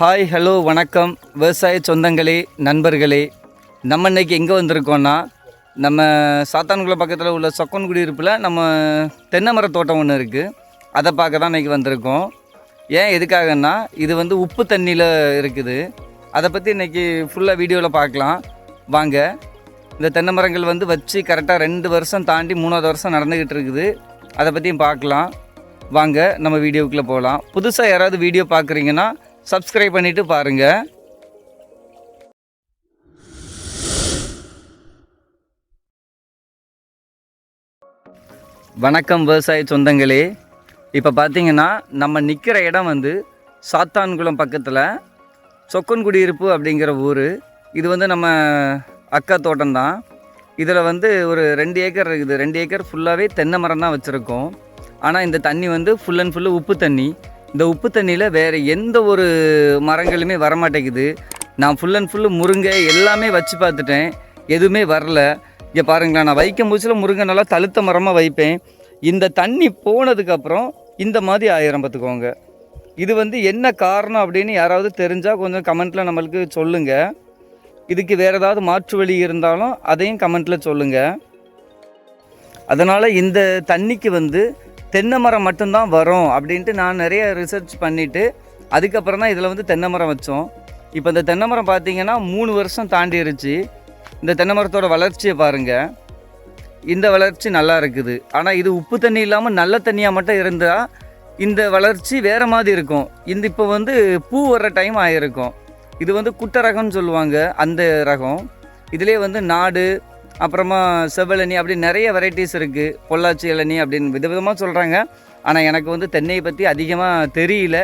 Hi hello வணக்கம் விவசாய சொந்தங்களே நண்பர்களே. நம்ம இன்றைக்கி எங்கே வந்திருக்கோன்னா, நம்ம சாத்தான்குளம் பக்கத்தில் உள்ள சொக்கன் குடியிருப்பில் நம்ம தென்னை மர தோட்டம் ஒன்று இருக்குது. அதை பார்க்க தான் இன்றைக்கி வந்திருக்கோம். ஏன் எதுக்காகன்னா, இது உப்பு தண்ணியில் இருக்குது. அதை பற்றி இன்றைக்கி ஃபுல்லாக வீடியோவில் பார்க்கலாம் வாங்க. இந்த தென்னை மரங்கள் வச்சு கரெக்டாக 2 வருஷம் தாண்டி 3வது வருஷம் நடந்துக்கிட்டு இருக்குது. அதை பற்றியும் பார்க்கலாம் வாங்க. நம்ம வீடியோக்குள்ளே போகலாம். புதுசாக யாராவது வீடியோ பார்க்குறீங்கன்னா சப்ஸ்கிரைப் பண்ணிவிட்டு பாருங்கள். வணக்கம் விவசாய சொந்தங்களே. இப்போ பார்த்தீங்கன்னா நம்ம நிற்கிற இடம் சாத்தான்குளம் பக்கத்தில் சொக்கன் குடியிருப்பு அப்படிங்கிற ஊர். இது நம்ம அக்கா தோட்டம் தான். இதில் ஒரு 2 ஏக்கர் இருக்குது. 2 ஏக்கர் ஃபுல்லாகவே தென்னை மரம் தான் வச்சுருக்கோம். ஆனால் இந்த தண்ணி ஃபுல் அண்ட் ஃபுல்லு உப்பு தண்ணி. இந்த உப்பு தண்ணியில் வேறு எந்த ஒரு மரங்களுமே வரமாட்டேங்குது. நான் ஃபுல் அண்ட் ஃபுல்லு முருங்கை எல்லாமே வச்சு பார்த்துட்டேன், எதுவுமே வரல. இங்கே பாருங்களேன், நான் வைக்கும் போச்சில் முருங்கை நல்லா தழுத்த மரமாக வைப்பேன். இந்த தண்ணி போனதுக்கப்புறம் இந்த மாதிரி ஆயிரம் பார்த்துக்கோங்க. இது என்ன காரணம் அப்படின்னு யாராவது தெரிஞ்சால் கொஞ்சம் கமெண்ட்டில் நம்மளுக்கு சொல்லுங்கள். இதுக்கு வேறு ஏதாவது மாற்று வழி இருந்தாலும் அதையும் கமெண்ட்டில் சொல்லுங்கள். அதனால் இந்த தண்ணிக்கு தென்னை மரம் மட்டும்தான் வரும் அப்படின்ட்டு நான் நிறைய ரிசர்ச் பண்ணிவிட்டு அதுக்கப்புறம் தான் இதில் தென்னை மரம் வச்சோம். இப்போ இந்த தென்னை மரம் பார்த்திங்கன்னா 3 வருஷம் தாண்டிருச்சு. இந்த தென்னை மரத்தோட வளர்ச்சியை பாருங்கள். இந்த வளர்ச்சி நல்லா இருக்குது. ஆனால் இது உப்பு தண்ணி இல்லாமல் நல்ல தண்ணியாக மட்டும் இருந்தால் இந்த வளர்ச்சி வேறு மாதிரி இருக்கும். இப்போ பூ வர்ற டைம் ஆகிருக்கும். இது குட்டை ரகம்னு சொல்லுவாங்க, அந்த ரகம். இதிலே நாடு, அப்புறமா செவ்வழனி அப்படி நிறைய வெரைட்டிஸ் இருக்குது. பொள்ளாச்சி இளநி அப்படின்னு விதவிதமாக சொல்கிறாங்க. ஆனால் எனக்கு தென்னையை பற்றி அதிகமாக தெரியல.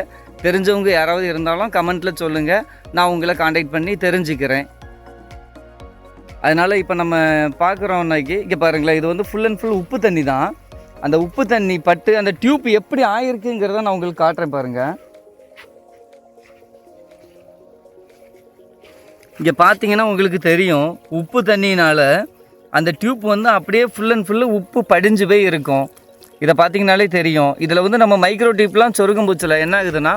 தெரிஞ்சவங்க யாராவது இருந்தாலும் கமெண்ட்டில் சொல்லுங்கள், நான் உங்களை காண்டாக்ட் பண்ணி தெரிஞ்சுக்கிறேன். அதனால் இப்போ நம்ம பார்க்குறோம்னாக்கி இங்கே பாருங்களேன், இது ஃபுல் அண்ட் ஃபுல் உப்பு தண்ணி தான். அந்த உப்பு தண்ணி பட்டு அந்த டியூப் எப்படி ஆகிருக்குங்கிறத நான் உங்களுக்கு காட்டுறேன் பாருங்கள். இங்கே பார்த்தீங்கன்னா உங்களுக்கு தெரியும், உப்பு தண்ணினால் அந்த டியூப் அப்படியே ஃபுல் அண்ட் ஃபுல்லு உப்பு படிஞ்சு போய் இருக்கும். இதை பார்த்தீங்கனாலே தெரியும். இதில் நம்ம மைக்ரோ டியூப்லாம் சொருகும் போச்சில் என்ன ஆகுதுன்னா,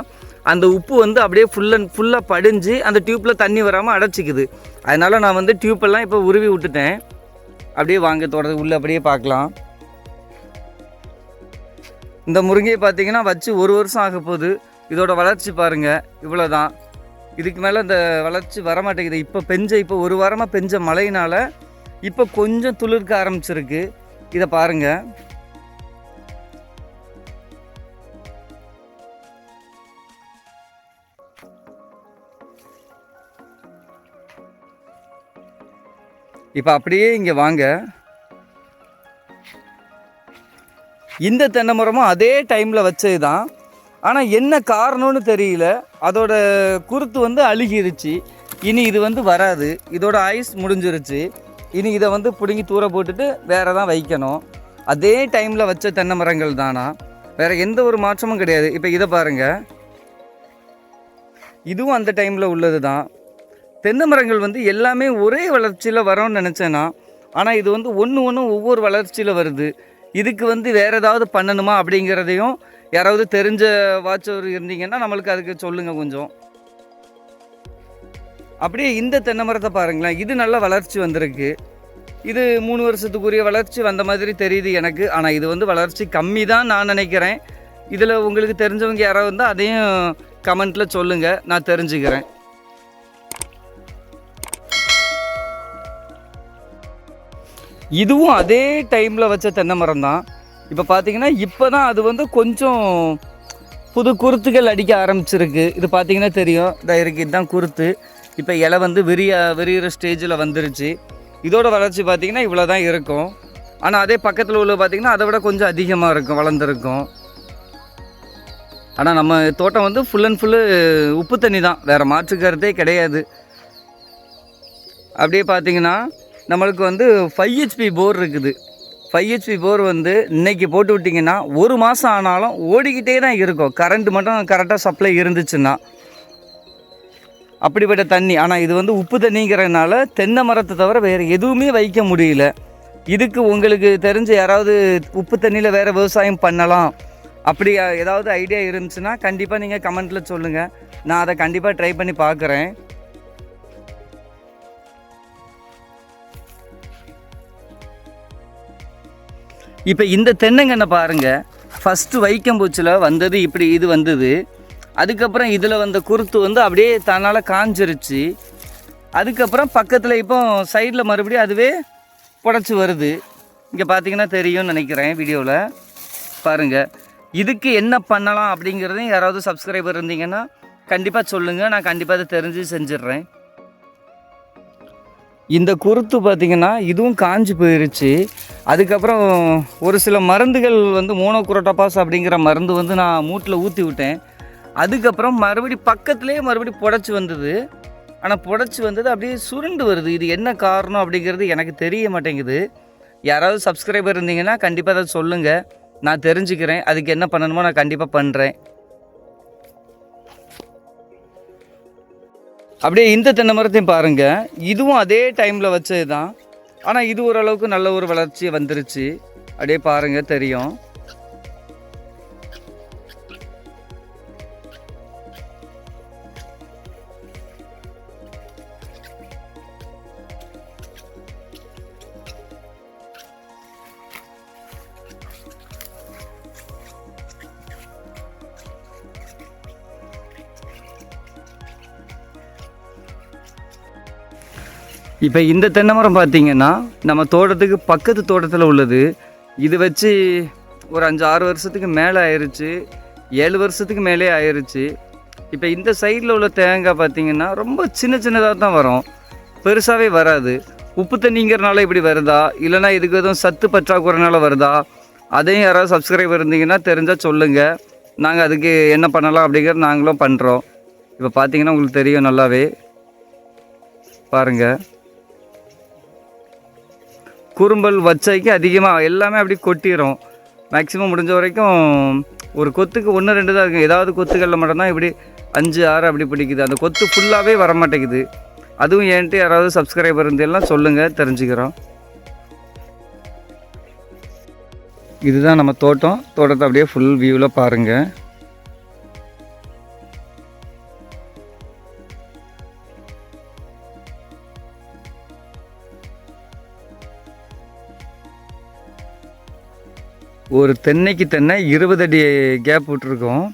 அந்த உப்பு அப்படியே ஃபுல்லாக படிஞ்சு அந்த டியூப்பில் தண்ணி வராமல் அடைச்சிக்குது. அதனால் நான் டியூப்பெல்லாம் இப்போ உருவி விட்டுட்டேன். அப்படியே வாங்க தோட்டத்து உள்ளே அப்படியே பார்க்கலாம். இந்த முருங்கையை பார்த்தீங்கன்னா வச்சு 1 வருஷம் ஆக போகுது. இதோட வளர்ச்சி பாருங்கள், இவ்வளோ தான். இதுக்கு மேலே இந்த வளர்ச்சி வரமாட்டேங்குது. இப்போ 1 வாரமாக பெஞ்ச மழையினால் இப்போ கொஞ்சம் துளிர்க்க ஆரம்பிச்சிருக்கு. இதை பாருங்கள். இப்போ அப்படியே இங்கே வாங்க. இந்த தென்னை மரமும் அதே டைமில் வச்சது தான். ஆனால் என்ன காரணம்னு தெரியல, அதோட குருத்து அழுகிருச்சு. இனி இது வராது. இதோட ஆயுஸ் முடிஞ்சிருச்சு. இனி இதை பிடுங்கி தூர போட்டுட்டு வேறு தான் வைக்கணும். அதே டைமில் வச்ச தென்னை மரங்கள் தானா, வேறு எந்த ஒரு மாற்றமும் கிடையாது. இப்போ இதை பாருங்கள், இதுவும் அந்த டைமில் உள்ளது தான். தென்னை மரங்கள் எல்லாமே ஒரே வளர்ச்சியில் வரோன்னு நினச்சேன்னா, ஆனால் இது ஒன்று ஒவ்வொரு வளர்ச்சியில் வருது. இதுக்கு வேறு ஏதாவது பண்ணணுமா அப்படிங்கிறதையும் யாராவது தெரிஞ்ச வாட்சவர் இருந்தீங்கன்னா நம்மளுக்கு அதுக்கு சொல்லுங்கள் கொஞ்சம். அப்படியே இந்த தென்னை மரத்தை பாருங்களேன், இது நல்ல வளர்ச்சி வந்திருக்கு. இது 3 வருஷத்துக்குரிய வளர்ச்சி வந்த மாதிரி தெரியுது எனக்கு. ஆனால் இது வளர்ச்சி கம்மி தான் நான் நினைக்கிறேன். இதில் உங்களுக்கு தெரிஞ்சவங்க யாராவது இருந்தால் அதையும் கமெண்ட்டில் சொல்லுங்கள், நான் தெரிஞ்சுக்கிறேன். இதுவும் அதே டைமில் வச்ச தென்னை மரம் தான். இப்போ பார்த்தீங்கன்னா இப்போ தான் அது கொஞ்சம் புது குருத்துகள் அடிக்க ஆரம்பிச்சிருக்கு. இது பார்த்தீங்கன்னா தெரியும், இதாக இருக்குது, இதுதான் குருத்து. இப்போ இலை விரிகிற ஸ்டேஜில் வந்துருச்சு. இதோட வளர்ச்சி பார்த்திங்கன்னா இவ்வளோ தான் இருக்கும். ஆனால் அதே பக்கத்தில் உள்ள பார்த்திங்கன்னா அதை விட கொஞ்சம் அதிகமாக இருக்கும், வளர்ந்துருக்கும். ஆனால் நம்ம தோட்டம் ஃபுல் அண்ட் ஃபுல்லு உப்பு தண்ணி தான், வேறு மாற்று கருத்தே கிடையாது. அப்படியே பார்த்திங்கன்னா நம்மளுக்கு 5 HP போர் இருக்குது. 5 HP போர் இன்றைக்கி போட்டு விட்டிங்கன்னா 1 மாதம் ஆனாலும் ஓடிக்கிட்டே தான் இருக்கும். கரண்ட் மட்டும் கரெக்டாக சப்ளை இருந்துச்சுன்னா அப்படிப்பட்ட தண்ணி. ஆனால் இது உப்பு தண்ணிங்கிறதுனால தென்னை மரத்தை தவிர வேறு எதுவுமே வைக்க முடியல. இதுக்கு உங்களுக்கு தெரிஞ்ச யாராவது உப்பு தண்ணியில் வேறு விவசாயம் பண்ணலாம் அப்படி ஏதாவது ஐடியா இருந்துச்சுன்னா கண்டிப்பாக நீங்கள் கமெண்ட்டில் சொல்லுங்கள். நான் அதை கண்டிப்பாக ட்ரை பண்ணி பார்க்குறேன். இப்போ இந்த தென்னங்கன்னை பாருங்கள், ஃபஸ்ட்டு வைக்கம்பூச்சில் வந்தது இப்படி இது வந்தது. அதுக்கப்புறம் இதில் வந்த குருத்து வந்து அப்படியே தன்னால் காஞ்சிருச்சு. அதுக்கப்புறம் பக்கத்தில் இப்போ சைடில் மறுபடியும் அதுவே புடச்சி வருது. இங்கே பார்த்தீங்கன்னா தெரியும்னு நினைக்கிறேன் வீடியோவில் பாருங்கள். இதுக்கு என்ன பண்ணலாம் அப்படிங்கிறதையும் யாராவது சப்ஸ்கிரைபர் இருந்தீங்கன்னா கண்டிப்பாக சொல்லுங்கள். நான் கண்டிப்பாக அதை தெரிஞ்சு செஞ்சிடுறேன். இந்த குருத்து பார்த்திங்கன்னா இதுவும் காஞ்சி போயிருச்சு. அதுக்கப்புறம் ஒரு சில மருந்துகள் வந்து மோனோக்ரோட்டோபாஸ் அப்படிங்கிற மருந்து வந்து நான் மூட்டில் ஊற்றி விட்டேன். அதுக்கப்புறம் பக்கத்துலேயே மறுபடியும் புடச்சி வந்தது. ஆனால் புடச்சி வந்தது அப்படியே சுருண்டு வருது. இது என்ன காரணம் அப்படிங்கிறது எனக்கு தெரிய மாட்டேங்குது. யாராவது சப்ஸ்கிரைபர் இருந்தீங்கன்னா கண்டிப்பாக அதை சொல்லுங்கள், நான் தெரிஞ்சுக்கிறேன். அதுக்கு என்ன பண்ணணுமோ நான் கண்டிப்பாக பண்ணுறேன். அப்படியே இந்த தென்னை மரத்தையும் பாருங்கள், இதுவும் அதே டைமில் வச்சது தான். ஆனால் இது ஓரளவுக்கு நல்ல ஒரு வளர்ச்சி வந்துருச்சு. அப்படியே பாருங்கள் தெரியும். இப்போ இந்த தென்னை மரம் பார்த்திங்கன்னா நம்ம தோட்டத்துக்கு பக்கத்து தோட்டத்தில் உள்ளது. இது வச்சு ஒரு 5-6 வருஷத்துக்கு மேலே ஆயிடுச்சு, 7 வருஷத்துக்கு மேலே ஆயிடுச்சு. இப்போ இந்த சைடில் உள்ள தேங்காய் பார்த்திங்கன்னா ரொம்ப சின்னதாக தான் வரும், பெருசாகவே வராது. உப்பு தண்ணிங்கிறனால இப்படி வருதா, இல்லைனா இதுக்கு எதுவும் சத்து பற்றாக்குறைனால வருதா, அதையும் யாராவது சப்ஸ்கிரைபர் இருந்தீங்கன்னா தெரிஞ்சால் சொல்லுங்கள். நாங்கள் அதுக்கு என்ன பண்ணலாம் அப்படிங்கிறது நாங்களும் பண்ணுறோம். இப்போ பார்த்திங்கன்னா உங்களுக்கு தெரியும் நல்லாவே பாருங்கள். குறும்பல் வச்சைக்கு அதிகமாக எல்லாமே அப்படி கொட்டிடும். மேக்ஸிமம் முடிஞ்ச வரைக்கும் ஒரு கொத்துக்கு 1-2 தான் இருக்கும். ஏதாவது கொத்துக்களில் மட்டும்தான் இப்படி 5-6 அப்படி பிடிக்குது. அந்த கொத்து ஃபுல்லாகவே வர மாட்டேங்குது. அதுவும் ஏன்ட்டு யாராவது சப்ஸ்கிரைபர் இருந்தெல்லாம் சொல்லுங்கள், தெரிஞ்சுக்கிறோம். இதுதான் நம்ம தோட்டத்தை அப்படியே ஃபுல் வியூவில் பாருங்கள். ஒரு தென்னைக்கு தென்னை 20 அடி கேப் விட்டுருக்கோம்.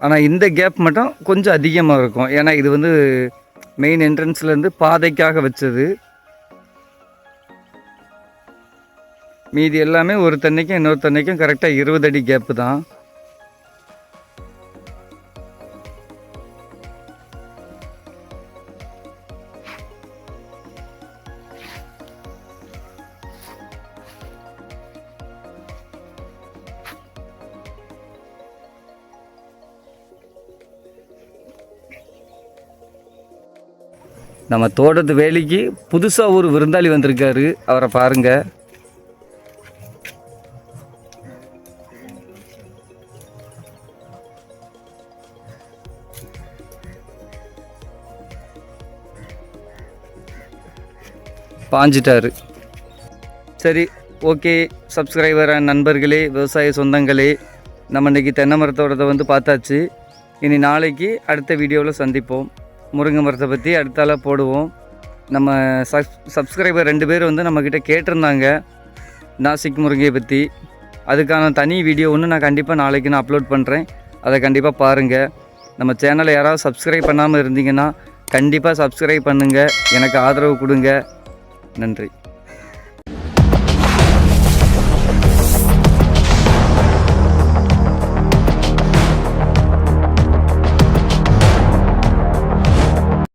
ஆனால் இந்த கேப் மட்டும் கொஞ்சம் அதிகமாக இருக்கும். ஏன்னா இது வந்து மெயின் என்ட்ரன்ஸ்லேருந்து பாதைக்காக வச்சது. மீதி எல்லாமே ஒரு தென்னைக்கும் இன்னொரு தென்னைக்கும் கரெக்டாக 20 அடி கேப்பு தான். நம்ம தோட்டத்து வேலைக்கு புதுசாக ஒரு விருந்தாளி வந்திருக்காரு, அவரை பாருங்க. பாஞ்சிட்டாரு. சரி, ஓகே சப்ஸ்கிரைபர் நண்பர்களே, விவசாய சொந்தங்களே, நம்ம இன்றைக்கி தென்னை மரத்தோடத்தை வந்து பார்த்தாச்சு. இனி நாளைக்கு அடுத்த வீடியோவில் சந்திப்போம். முருங்கை மரத்தை பற்றி அடுத்தால போடுவோம். நம்ம சப்ஸ்கிரைபர் 2 பேர் வந்து நம்மக்கிட்ட கேட்டிருந்தாங்க நாசிக் முருங்கையை பற்றி. அதுக்கான தனி வீடியோ ஒன்று நான் கண்டிப்பாக நாளைக்கு நான் அப்லோட் பண்ணுறேன். அதை கண்டிப்பாக பாருங்கள். நம்ம சேனலை யாராவது சப்ஸ்கிரைப் பண்ணாமல் இருந்தீங்கன்னா கண்டிப்பாக சப்ஸ்கிரைப் பண்ணுங்கள், எனக்கு ஆதரவு கொடுங்க. நன்றி.